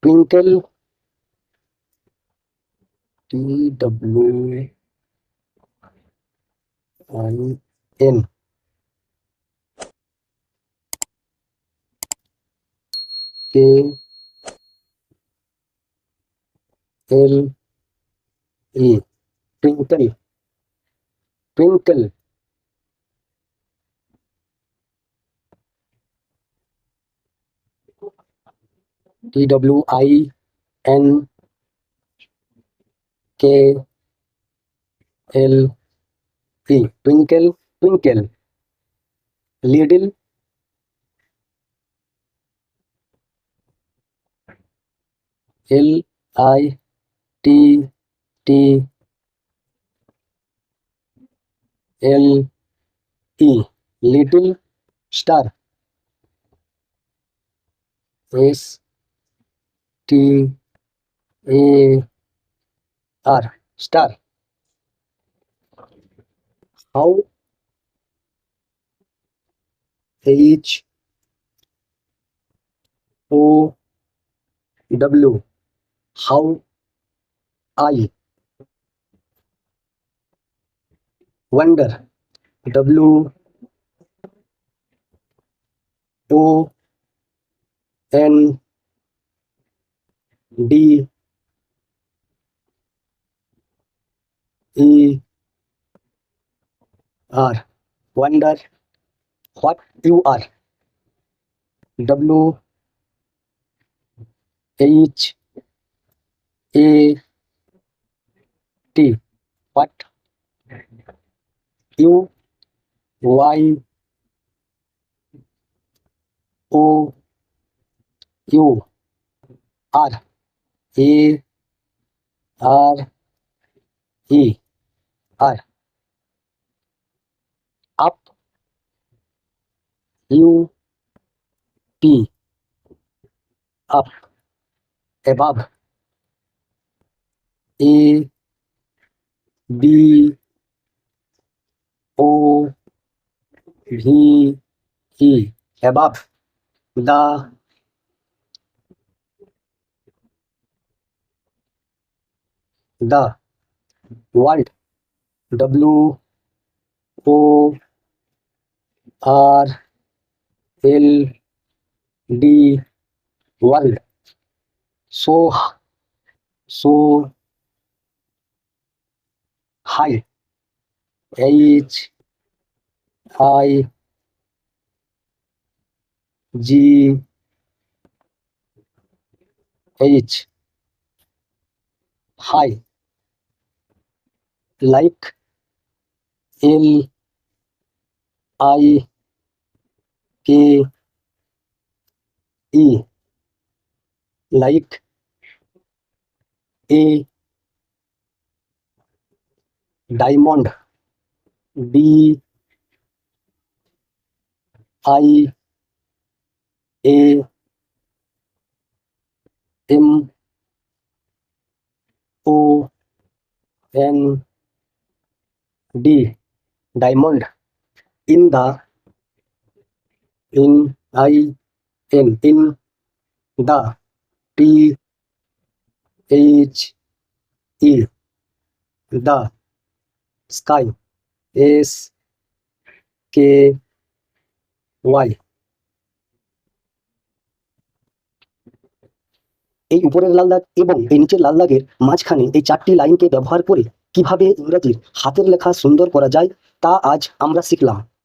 twinkle, TWIN, KLE, twinkle, twinkle. TWINKLE, twinkle, twinkle. Little, LITTLE, little. Star, STAR, star. How, HOW, how. I, wonder. WONDER, wonder. What you are. WHAT, what. YOUR, ARE, up. UP, up. Above. ABOVE, above. The world. WORLD, world. So high. HIGH, high. Like. LIKE, like. A, diamond. DIAMOND, diamond. In the, in the. THE, the. Sky. SKY. এই উপরের লাল দাগ এবং এই নিচের লাল দাগের মাঝখানে এই চারটি লাইনকে ব্যবহার করে কিভাবে ইংরেজির হাতের লেখা সুন্দর করা যায় তা আজ আমরা শিখলাম।